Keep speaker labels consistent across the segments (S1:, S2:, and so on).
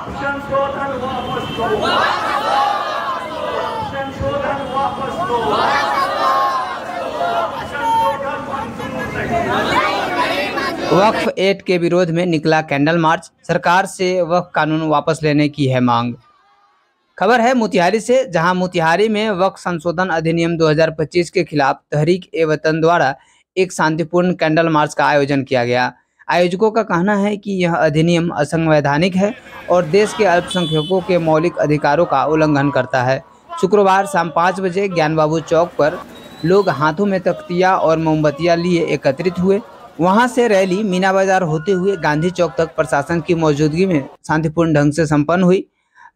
S1: संशोधन वापस करो, संशोधन वापस करो, संशोधन मंजूर नहीं।
S2: वक्फ एक्ट के विरोध में निकला कैंडल मार्च, सरकार से वक्फ कानून वापस लेने की है मांग। खबर है मोतिहारी से, जहां मोतिहारी में वक्फ संशोधन अधिनियम 2025 के खिलाफ तहरीक-ए-वतन द्वारा एक शांतिपूर्ण कैंडल मार्च का आयोजन किया गया। आयोजकों का कहना है कि यह अधिनियम असंवैधानिक है और देश के अल्पसंख्यकों के मौलिक अधिकारों का उल्लंघन करता है। शुक्रवार शाम 5 बजे ज्ञान बाबू चौक पर लोग हाथों में तख्तियां और मोमबत्तियां लिए एकत्रित हुए। वहां से रैली मीना बाजार होते हुए गांधी चौक तक प्रशासन की मौजूदगी में शांतिपूर्ण ढंग से संपन्न हुई।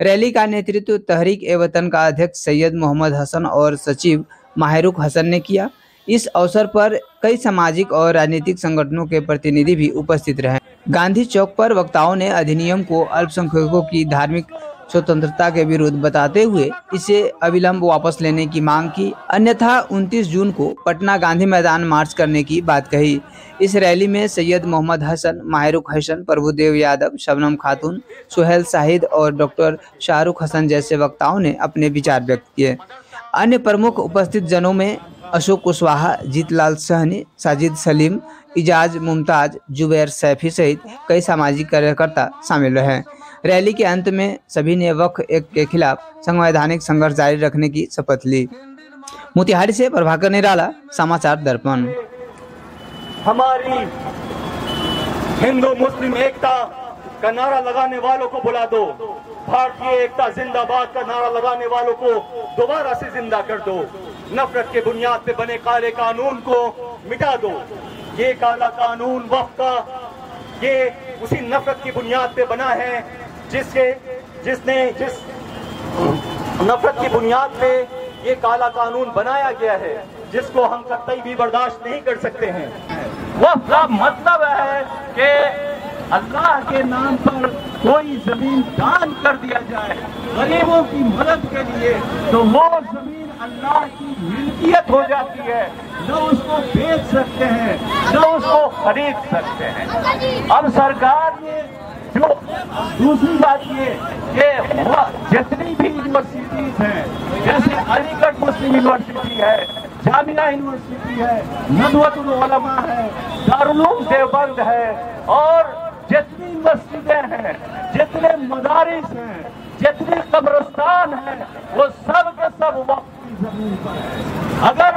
S2: रैली का नेतृत्व तहरीक-ए-वतन का अध्यक्ष सैयद मोहम्मद हसन और सचिव माहिरुख हसन ने किया। इस अवसर पर कई सामाजिक और राजनीतिक संगठनों के प्रतिनिधि भी उपस्थित रहे। गांधी चौक पर वक्ताओं ने अधिनियम को अल्पसंख्यकों की धार्मिक स्वतंत्रता के विरुद्ध बताते हुए इसे अविलंब वापस लेने की मांग की, अन्यथा 29 जून को पटना गांधी मैदान मार्च करने की बात कही। इस रैली में सैयद मोहम्मद हसन, माहिरुख हसन, प्रभुदेव यादव, शबनम खातून, सुहेल शाहिद और डॉक्टर शाहरुख हसन जैसे वक्ताओं ने अपने विचार व्यक्त किए। अन्य प्रमुख उपस्थित जनों में अशोक कुशवाहा, जीतलाल सहनी, साजिद सलीम, इजाज मुमताज, जुबैर सैफी सहित कई सामाजिक कार्यकर्ता शामिल रहे। रैली के अंत में सभी ने वक्फ एक्ट के खिलाफ संवैधानिक संघर्ष जारी रखने की शपथ ली। मोतिहारी से प्रभाकर निराला, समाचार दर्पण।
S1: हमारी हिंदू मुस्लिम एकता का नारा लगाने वालों को बुला दो, भारतीय एकता जिंदाबाद का नारा लगाने वालों को दोबारा से जिंदा कर दो। नफरत के बुनियाद पे बने काले कानून को मिटा दो। ये काला कानून वक्फ का, ये उसी नफरत की बुनियाद पे बना है जिस नफरत की बुनियाद पे ये काला कानून बनाया गया है, जिसको हम कतई भी बर्दाश्त नहीं कर सकते हैं। वक्फ का मतलब है कि अल्लाह के नाम पर कोई जमीन दान कर दिया जाए गरीबों की मदद के लिए, तो वो जमीन अल्लाह की मिल्कियत हो जाती है, न उसको बेच सकते हैं न उसको खरीद सकते हैं। अब सरकार ने जो दूसरी बात ये कि जितनी भी यूनिवर्सिटीज हैं, जैसे अलीगढ़ मुस्लिम यूनिवर्सिटी है, जामिया यूनिवर्सिटी है, नदवतुल उलमा है, दारुल उलूम देवबंद है, और जितनी मस्जिदें हैं, जितने मदारिस हैं, जितने कब्रिस्तान हैं, वो सब के सब वक्फ की जमीन पर है। अगर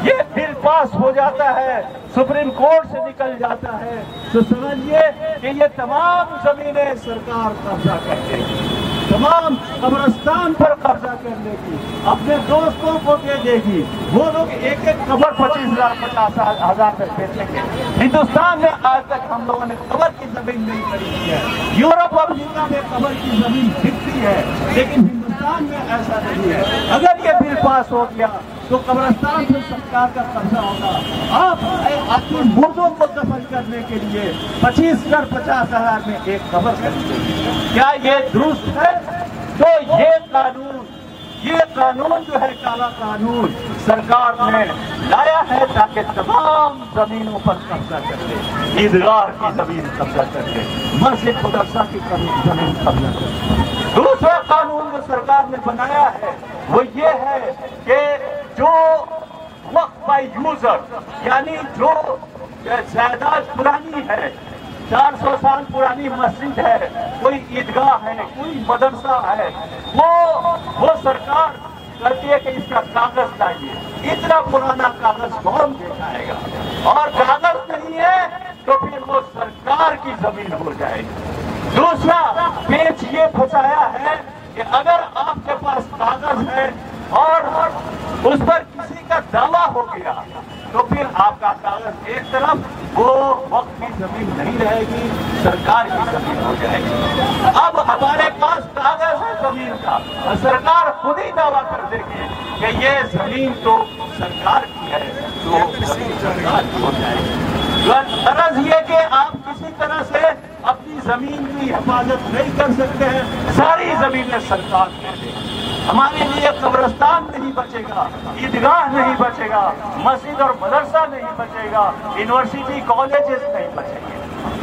S1: ये बिल पास हो जाता है, सुप्रीम कोर्ट से निकल जाता है, तो समझिए कि ये तमाम जमीनें सरकार कब्जा कर लेगी, तमाम कब्रिस्तान पर कब्जा कर लेगी, अपने दोस्तों को दे देगी। वो लोग एक एक कब्र 25,000 50,000 में बेचेंगे। हिंदुस्तान में आज तक हम लोगों ने कब्र की जमीन नहीं खरीदी है। यूरोप अमेरिका में कब्र की जमीन बिकती है, लेकिन हिंदुस्तान में ऐसा नहीं है। अगर ये बिल पास हो गया तो कब्रिस्तान से सरकार का कब्जा होगा। आप अपनी मुर्दों को दफन करने के लिए 25,000 50,000 में एक कब्र खरीदेंगे। क्या ये दुरुस्त है? तो ये कानून जो है काला कानून सरकार ने लाया है ताकि तमाम जमीनों पर कब्जा कर ले, ईदगाह की जमीन कब्जा कर ले, मस्जिद मदरसा की जमीन कब्जा कर ले। दूसरा कानून जो सरकार ने बनाया है वो ये है कि जो वक्फ बाय यूजर, यानी जो जायदाद पुरानी है, 400 साल पुरानी मस्जिद है, कोई ईदगाह है, कोई मदरसा है, वो सरकार कहती है कि इसका कागज लाइए। इतना पुराना कागज कौन दिखाएगा? और कागज नहीं है तो फिर वो सरकार की जमीन हो जाएगी। दूसरा पेच ये फंसाया है कि अगर आपके पास कागज है और उस पर किसी का दावा हो गया तो फिर आपका कागज एक तरफ, वो वक्फ की जमीन नहीं रहेगी, सरकार की जमीन हो जाएगी। अब हमारे पास कागज है जमीन का और सरकार खुद ही दावा कर देगी कि ये जमीन तो सरकार की है, तो सरकार की हो जाएगी। गरज ये कि आप किसी तरह से अपनी जमीन की हिफाजत नहीं कर सकते हैं, सारी जमीनें सरकार के लिए। हमारे लिए कब्रिस्तान नहीं बचेगा, ईदगाह नहीं बचेगा, मस्जिद और मदरसा नहीं बचेगा, यूनिवर्सिटी कॉलेजेस नहीं बचेंगे।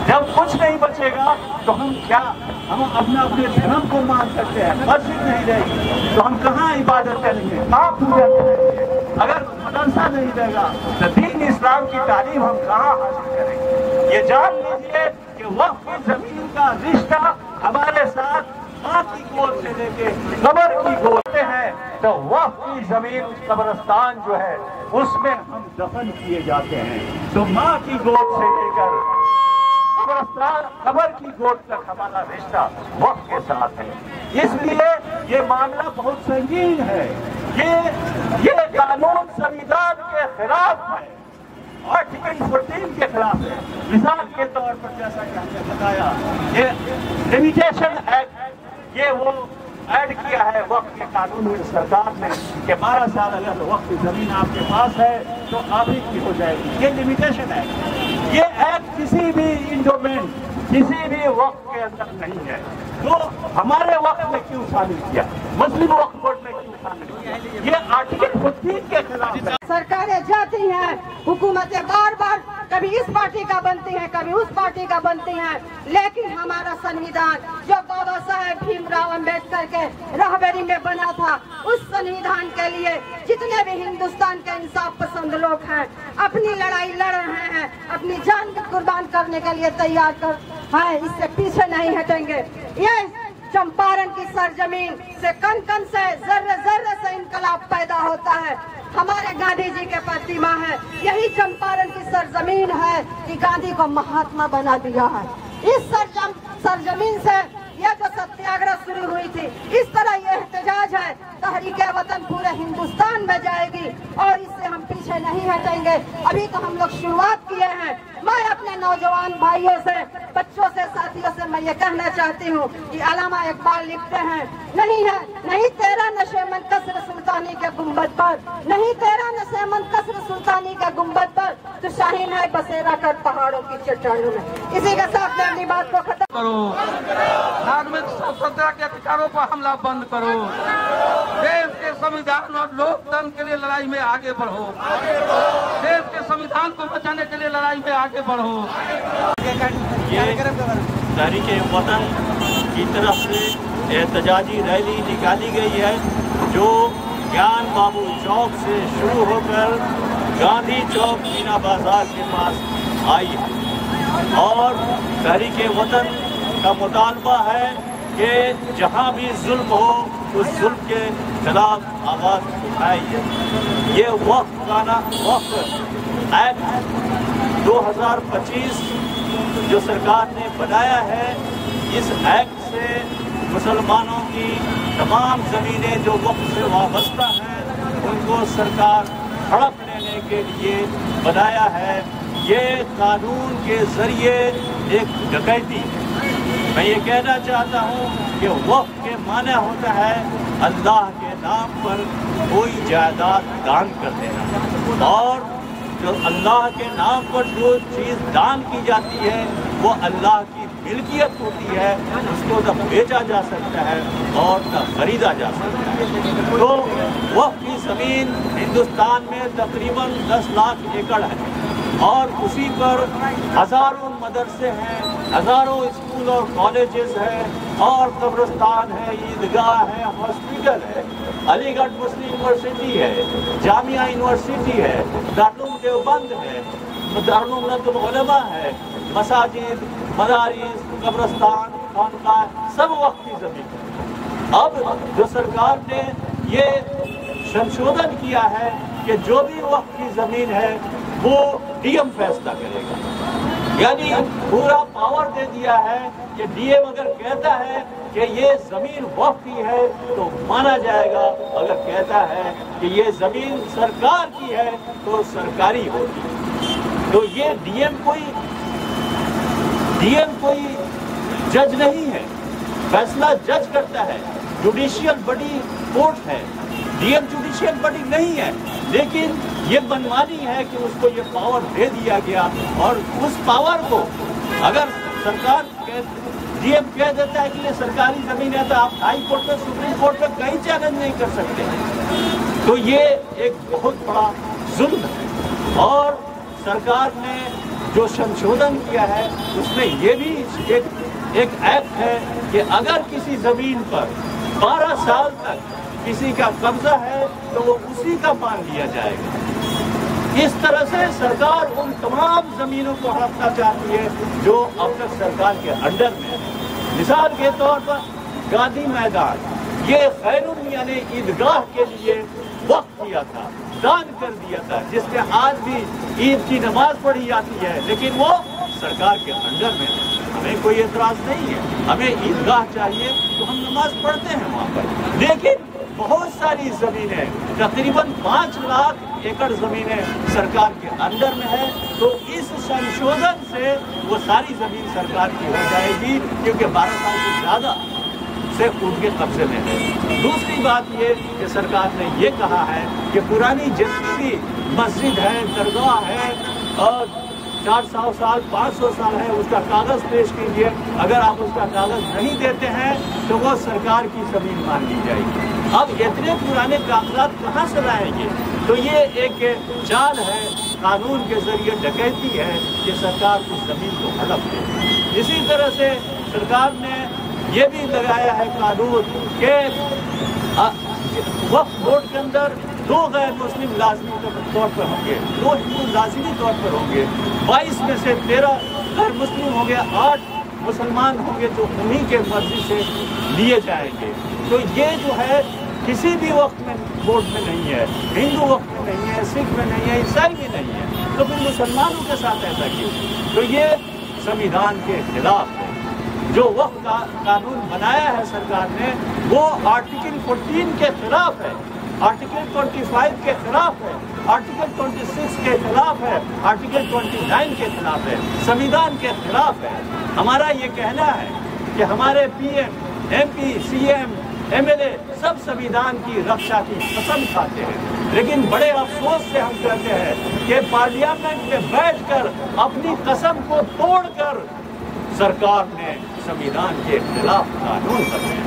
S1: जब कुछ नहीं बचेगा तो हम अपने धर्म को मान सकते हैं। मस्जिद नहीं रहेगी तो हम कहाँ इबादत करेंगे, कहाँ पूजा करेंगे? अगर मदरसा नहीं रहेगा तो दीन इस्लाम की तालीम हम कहाँ हासिल करेंगे? ये जान लीजिए कि वक्फ की जमीन का रिश्ता हमारे साथ माँ की गोद से लेके कब्र की गोद हैं, तो वक्फ की जमीन कब्रिस्तान जो है उसमें हम दफन किए जाते हैं। तो माँ की गोद से लेकर कब्र की गोद तक हमारा रिश्ता वक्त के साथ है। इसलिए ये मामला बहुत संगीन है। ये कानून संविधान के खिलाफ है, आर्टिकल 14 के खिलाफ है। मिसाल के तौर पर जैसा कि हमने बताया, ये लिमिटेशन एक्ट ये वो ऐड किया है वक्त के कानून में सरकार ने कि 12 साल अगर वक्त की जमीन आपके पास है तो आप ही की हो जाएगी। ये लिमिटेशन है। ये एक्ट किसी भी इंडोमेंट किसी भी वक्त के अंदर नहीं है। तो हमारे वक्त में क्यों शामिल किया, मुस्लिम वक्फ बोर्ड में क्यों शामिल किया? ये आर्टिकल 15 के खिलाफ है।
S3: सरकारें जाती हैं, हुकूमतें बार बार कभी इस पार्टी का बनती हैं, कभी उस पार्टी का बनती हैं, लेकिन हमारा संविधान जो बाबा साहेब भीमराव अंबेडकर के रहबरी में बना था, उस संविधान के लिए जितने भी हिंदुस्तान के इंसाफ पसंद लोग हैं अपनी लड़ाई लड़ रहे हैं, अपनी जान को कुर्बान करने के लिए तैयार हैं, इससे पीछे नहीं हटेंगे। ये चंपारण की सरजमीन से कण कण से जर्रे जर्रे से इनकलाब पैदा होता है। हमारे गांधी जी के प्रतिमा है, यही चंपारण की सरजमीन है कि गांधी को महात्मा बना दिया है। इस सरजमीन से यह जो सत्याग्रह शुरू हुई थी, इस तरह यह एहतजाज है, तहरीके वतन पूरे हिंदुस्तान में जाएगी और इससे हम पीछे नहीं हटेंगे। अभी तो हम लोग शुरुआत किए हैं। मैं अपने नौजवान भाइयों से, बच्चों से, साथियों से मैं ये कहना चाहती हूँ कि अल्लामा इकबाल लिखते हैं, नहीं तेरा नशेमन कसर सुल्तानी के गुंबद पर, नहीं तेरा नशेमन कसर सुल्तानी के गुंबद पर, तो शाहीन है बसेरा कर पहाड़ों की चट्टानों में। इसी के साथ मैं अपनी बात को खत्म
S4: करो, धार्मिक स्वतंत्रता के अधिकारों पर हमला बंद करो, देश के संविधान और लोकतंत्र के लिए लड़ाई में आगे बढ़ो, देश के संविधान को बचाने के लिए लड़ाई में आगे बढ़ो।
S1: ये तहरीके वतन की तरफ से एहतजाजी रैली निकाली गई है जो ज्ञान बाबू चौक से शुरू होकर गांधी चौक मीना बाजार के पास आई है और तहरीके वतन का मुतालबा है कि जहां भी जुल्म हो उस जुल्म के खिलाफ आवाज उठाई है। ये वक्फ एक्ट 2025 जो सरकार ने बनाया है, इस एक्ट से मुसलमानों की तमाम ज़मीनें जो वक्फ से वाबस्ता हैं उनको सरकार हड़प लेने के लिए बनाया है। ये कानून के ज़रिए एक डकैती है। मैं ये कहना चाहता हूँ कि वक्फ के माने होता है अल्लाह के नाम पर कोई जायदाद दान कर देना, और जो अल्लाह के नाम पर जो चीज़ दान की जाती है वो अल्लाह की मिल्कियत होती है, उसको न बेचा जा सकता है और न खरीदा जा सकता है। तो वक्फ की ज़मीन हिंदुस्तान में तकरीबन 10 लाख एकड़ है और उसी पर हज़ारों मदरसे हैं, हज़ारों स्कूल और कॉलेजेस हैं और कब्रिस्तान है, ईदगाह है, हॉस्पिटल है, अलीगढ़ मुस्लिम यूनिवर्सिटी है, जामिया यूनिवर्सिटी है, दारुल देवबंद है, दारुल नदुल उलमा है, मसाजिद, मदारिस, कब्रिस्तान, खानकाह सब वक्त की ज़मीन है। अब जो सरकार ने ये संशोधन किया है कि जो भी वक्त की ज़मीन है वो डीएम फैसला करेगा, यानी पूरा पावर दे दिया है कि डीएम अगर कहता है कि ये ज़मीन वक्फ की है तो माना जाएगा, अगर कहता है कि ये ज़मीन सरकार की है तो सरकारी होगी। तो ये डीएम कोई जज नहीं है, फैसला जज करता है, जुडिशियल बॉडी कोर्ट है, डीएम जुडिशियल बॉडी नहीं है, लेकिन ये मनमानी है कि उसको ये पावर दे दिया गया। और उस पावर को अगर सरकार डीएम कह देता है कि ये सरकारी जमीन है तो आप हाई कोर्ट में, सुप्रीम कोर्ट में कहीं चैलेंज नहीं कर सकते। तो ये एक बहुत बड़ा जुल्म है और सरकार ने जो संशोधन किया है उसमें ये भी एक एक्ट है कि अगर किसी जमीन पर 12 साल तक किसी का कब्जा है तो वो उसी का मान लिया जाएगा। इस तरह से सरकार उन तमाम जमीनों को हड़पना चाहती है जो अब तक सरकार के अंडर में है। मिसाल के तौर पर गांधी मैदान, ये खैरुल मियां ने ईदगाह के लिए वक्फ किया था, दान कर दिया था, जिसमें आज भी ईद की नमाज पढ़ी जाती है, लेकिन वो सरकार के अंडर में है। हमें कोई एतराज नहीं है, हमें ईदगाह चाहिए तो हम नमाज पढ़ते हैं वहाँ पर। लेकिन बहुत सारी जमीनें, तकरीबन 5 लाख एकड़ जमीनें सरकार के अंडर में है, तो इस संशोधन से वो सारी जमीन सरकार की हो जाएगी, क्योंकि 12 साल से ज़्यादा से उनके कब्जे में है। दूसरी बात ये कि सरकार ने ये कहा है कि पुरानी जितनी भी मस्जिद है, दरगाह है और 400 साल 500 साल है, उसका कागज पेश कीजिए। अगर आप उसका कागज नहीं देते हैं तो वो सरकार की जमीन मान ली जाएगी। अब इतने पुराने कागजात कहाँ से लाएंगे? तो ये एक चाल है, कानून के जरिए डकैती है कि सरकार उस जमीन को हड़प दे। इसी तरह से सरकार ने ये भी लगाया है कानून के वक्फ बोर्ड के अंदर 2 गैर मुस्लिम लाजमी तौर पर होंगे, 2 हिंदू लाजमी तौर पर होंगे, 22 में से 13 गैर मुस्लिम होंगे, 8 मुसलमान होंगे जो उन्हीं के मर्जी से लिए जाएंगे। तो ये जो है किसी भी वक्त में बोर्ड में नहीं है, हिंदू वक्त में नहीं है, सिख में नहीं है, ईसाई भी नहीं है, तो फिर मुसलमानों के साथ ऐसा क्यों? तो ये संविधान के खिलाफ है। जो वक्त का कानून बनाया है सरकार ने, वो आर्टिकल 14 के खिलाफ है, आर्टिकल 25 के खिलाफ है, आर्टिकल 26 के खिलाफ है, आर्टिकल 29 के खिलाफ है, संविधान के खिलाफ है। हमारा ये कहना है कि हमारे पीएम, एमपी, सीएम, एमएलए सब संविधान की रक्षा की कसम खाते हैं, लेकिन बड़े अफसोस से हम कहते हैं कि पार्लियामेंट में बैठकर अपनी कसम को तोड़कर सरकार ने संविधान के खिलाफ कानून बनाया।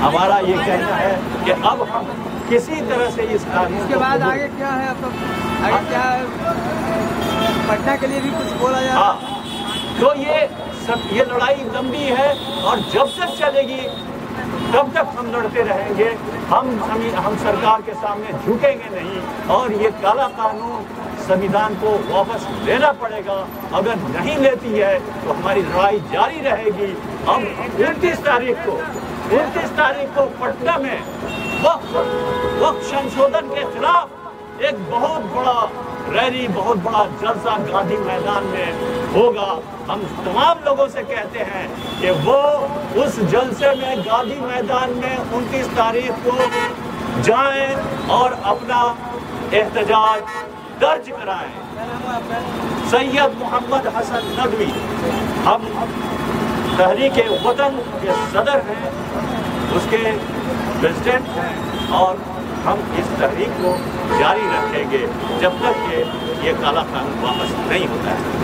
S1: हमारा ये कहना है कि अब हम किसी तरह से इस कानून
S2: इसके बाद आगे क्या है? अब आगे क्या है? पटना के लिए भी कुछ बोला जा रहा है?
S1: तो ये लड़ाई लंबी है और जब तक चलेगी तब तक हम लड़ते रहेंगे। हम सरकार के सामने झुकेंगे नहीं और ये काला कानून संविधान को वापस लेना पड़ेगा। अगर नहीं लेती है तो हमारी लड़ाई जारी रहेगी। हम 29 तारीख को पटना में वक्त संशोधन के खिलाफ एक बहुत बड़ा रैली, बहुत बड़ा जलसा गांधी मैदान में होगा। हम तमाम लोगों से कहते हैं कि वो उस जलसे में गांधी मैदान में 29 तारीख को जाएं और अपना एहतजाज दर्ज कराएं। सैयद मोहम्मद हसन नदवी, हम तहरीक वतन के सदर हैं, उसके प्रेसिडेंट हैं और हम इस तहरीक को जारी रखेंगे जब तक कि ये काला कानून वापस नहीं होता है।